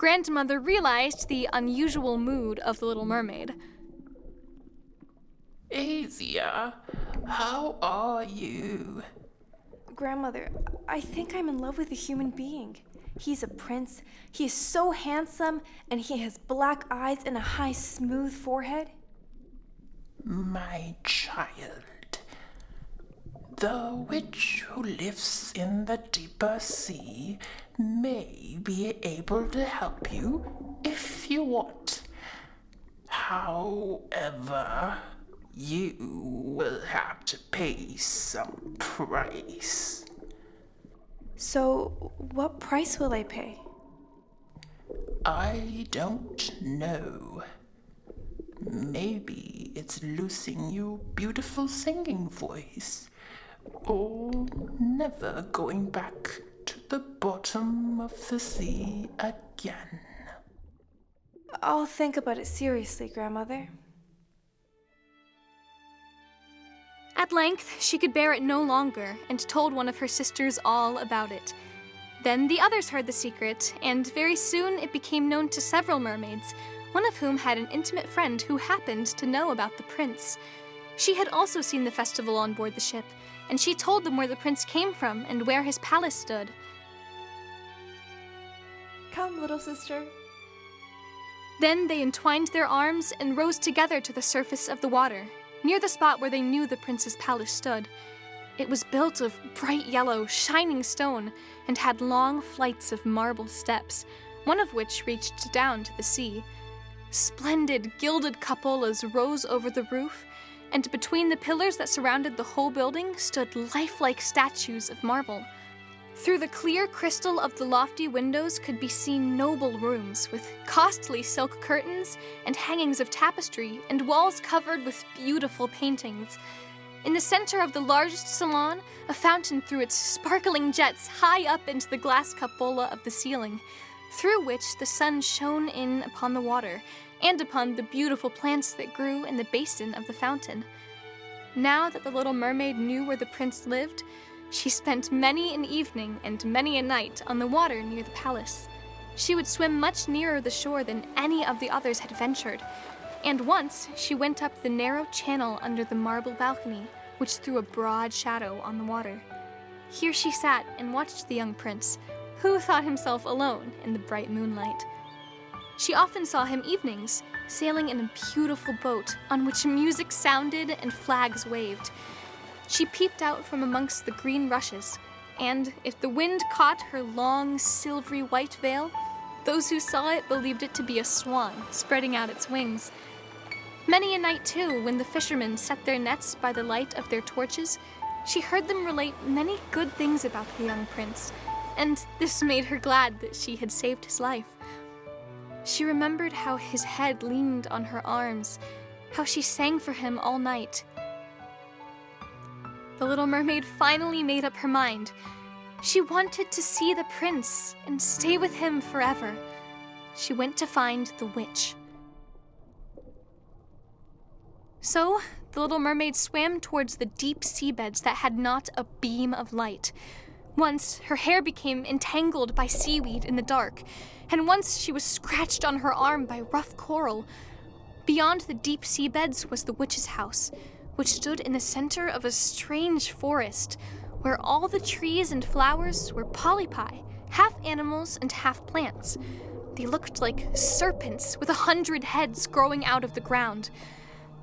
Grandmother realized the unusual mood of the Little Mermaid. Aiza, how are you? Grandmother, I think I'm in love with a human being. He's a prince, he is so handsome, and he has black eyes and a high, smooth forehead. My child, the witch who lives in the deeper sea may be able to help you if you want. However, you will have to pay some price. So, what price will I pay? I don't know. Maybe it's losing your beautiful singing voice, or never going back to the bottom of the sea again. I'll think about it seriously, Grandmother. At length, she could bear it no longer and told one of her sisters all about it. Then the others heard the secret, and very soon it became known to several mermaids, one of whom had an intimate friend who happened to know about the prince. She had also seen the festival on board the ship, and she told them where the prince came from and where his palace stood. Come, little sister. Then they entwined their arms and rose together to the surface of the water, near the spot where they knew the prince's palace stood. It was built of bright yellow, shining stone, and had long flights of marble steps, one of which reached down to the sea. Splendid gilded cupolas rose over the roof, and between the pillars that surrounded the whole building stood lifelike statues of marble. Through the clear crystal of the lofty windows could be seen noble rooms with costly silk curtains and hangings of tapestry and walls covered with beautiful paintings. In the center of the largest salon, a fountain threw its sparkling jets high up into the glass cupola of the ceiling, through which the sun shone in upon the water and upon the beautiful plants that grew in the basin of the fountain. Now that the Little Mermaid knew where the prince lived, she spent many an evening and many a night on the water near the palace. She would swim much nearer the shore than any of the others had ventured, and once she went up the narrow channel under the marble balcony, which threw a broad shadow on the water. Here she sat and watched the young prince, who thought himself alone in the bright moonlight. She often saw him evenings, sailing in a beautiful boat on which music sounded and flags waved. She peeped out from amongst the green rushes, and if the wind caught her long, silvery white veil, those who saw it believed it to be a swan spreading out its wings. Many a night, too, when the fishermen set their nets by the light of their torches, she heard them relate many good things about the young prince, and this made her glad that she had saved his life. She remembered how his head leaned on her arms, how she sang for him all night. The Little Mermaid finally made up her mind. She wanted to see the prince and stay with him forever. She went to find the witch. So, the Little Mermaid swam towards the deep seabeds that had not a beam of light. Once, her hair became entangled by seaweed in the dark, and once she was scratched on her arm by rough coral. Beyond the deep seabeds was the witch's house, which stood in the center of a strange forest, where all the trees and flowers were polypi, half animals and half plants. They looked like serpents with 100 heads growing out of the ground.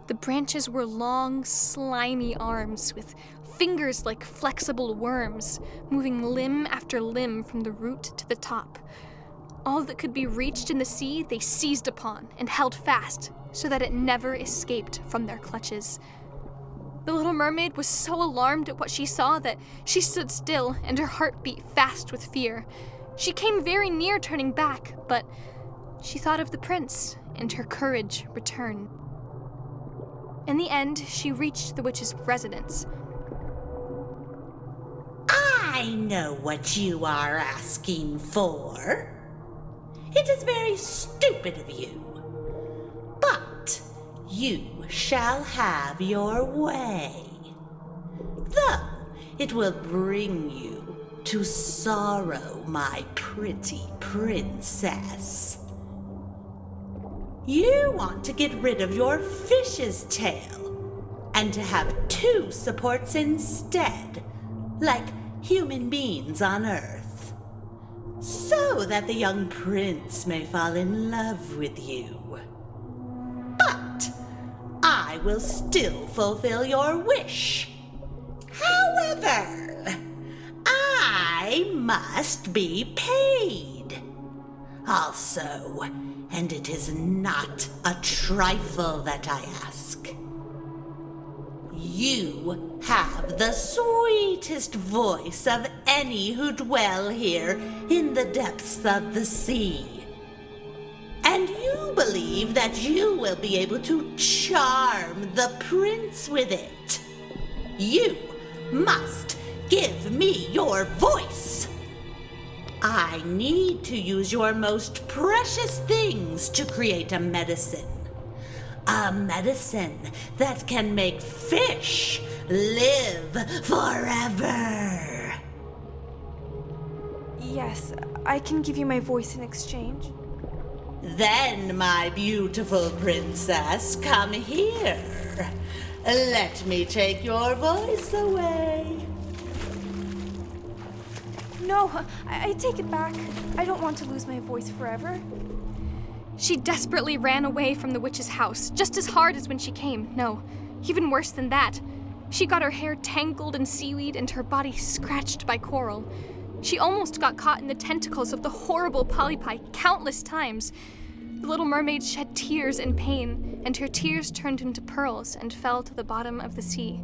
The branches were long, slimy arms with fingers like flexible worms, moving limb after limb from the root to the top. All that could be reached in the sea they seized upon and held fast so that it never escaped from their clutches. The Little Mermaid was so alarmed at what she saw that she stood still and her heart beat fast with fear. She came very near turning back, but she thought of the prince and her courage returned. In the end, she reached the witch's residence. I know what you are asking for. It is very stupid of you, but you shall have your way. Though it will bring you to sorrow, my pretty princess. You want to get rid of your fish's tail and to have two supports instead, like human beings on Earth, so that the young prince may fall in love with you. But I will still fulfill your wish. However, I must be paid. Also, and it is not a trifle that I ask, you have the sweetest voice of any who dwell here in the depths of the sea. And you believe that you will be able to charm the prince with it. You must give me your voice. I need to use your most precious things to create a medicine. A medicine that can make fish live forever. Yes, I can give you my voice in exchange. Then, my beautiful princess, come here. Let me take your voice away. No, I take it back. I don't want to lose my voice forever. She desperately ran away from the witch's house, just as hard as when she came. No, even worse than that. She got her hair tangled in seaweed and her body scratched by coral. She almost got caught in the tentacles of the horrible polypi countless times. The little mermaid shed tears in pain, and her tears turned into pearls and fell to the bottom of the sea.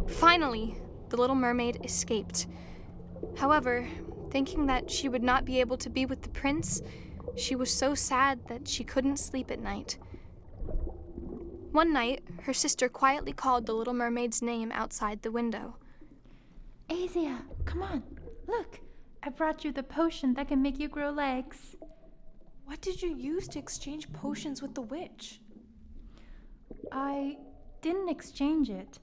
Finally, the little mermaid escaped. However, thinking that she would not be able to be with the prince, she was so sad that she couldn't sleep at night. One night, her sister quietly called the little mermaid's name outside the window. Aiza, come on. Look, I brought you the potion that can make you grow legs. What did you use to exchange potions with the witch? I didn't exchange it.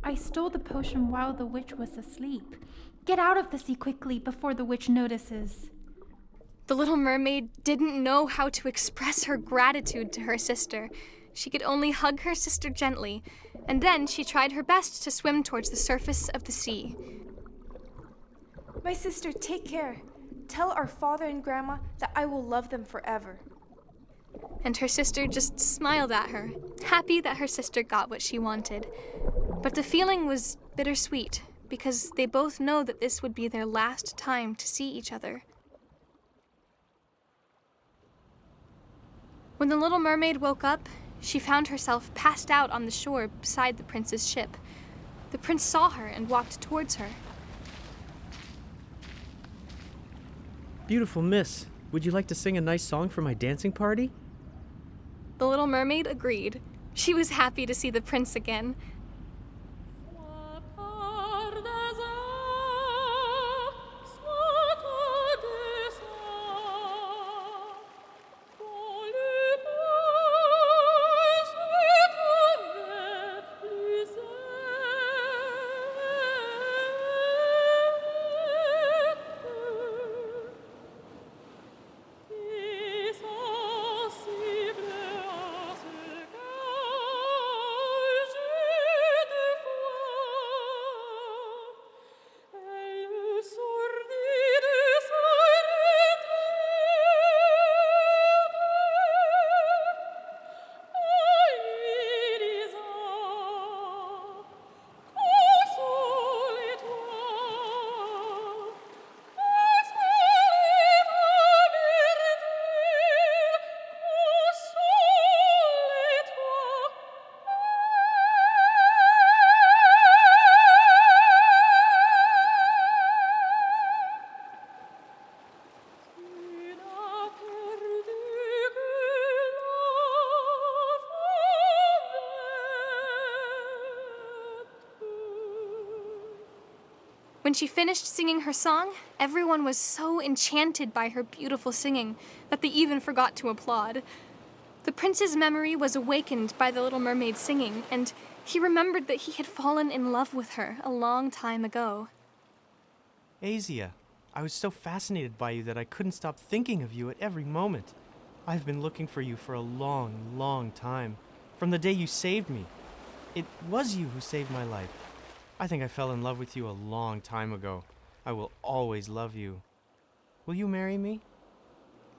I stole the potion while the witch was asleep. Get out of the sea quickly before the witch notices. The little mermaid didn't know how to express her gratitude to her sister. She could only hug her sister gently, and then she tried her best to swim towards the surface of the sea. My sister, take care. Tell our father and grandma that I will love them forever. And her sister just smiled at her, happy that her sister got what she wanted. But the feeling was bittersweet, because they both know that this would be their last time to see each other. When the little mermaid woke up, she found herself passed out on the shore beside the prince's ship. The prince saw her and walked towards her. Beautiful miss, would you like to sing a nice song for my dancing party? The little mermaid agreed. She was happy to see the prince again. When she finished singing her song, everyone was so enchanted by her beautiful singing that they even forgot to applaud. The prince's memory was awakened by the little mermaid's singing, and he remembered that he had fallen in love with her a long time ago. Aiza, I was so fascinated by you that I couldn't stop thinking of you at every moment. I've been looking for you for a long, long time. From the day you saved me. It was you who saved my life. I think I fell in love with you a long time ago. I will always love you. Will you marry me?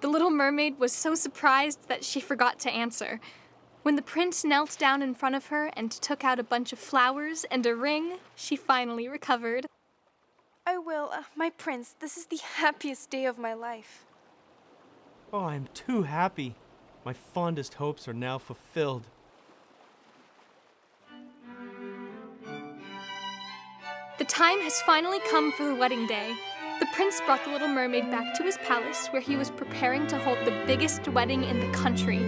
The Little Mermaid was so surprised that she forgot to answer. When the prince knelt down in front of her and took out a bunch of flowers and a ring, she finally recovered. I will, my prince. This is the happiest day of my life. Oh, I'm too happy. My fondest hopes are now fulfilled. The time has finally come for the wedding day. The prince brought the Little Mermaid back to his palace, where he was preparing to hold the biggest wedding in the country.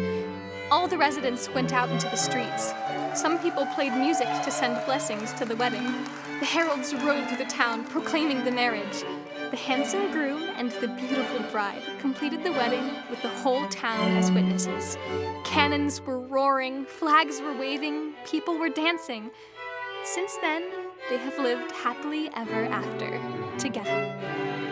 All the residents went out into the streets. Some people played music to send blessings to the wedding. The heralds rode through the town, proclaiming the marriage. The handsome groom and the beautiful bride completed the wedding with the whole town as witnesses. Cannons were roaring, flags were waving, people were dancing. Since then, they have lived happily ever after, together.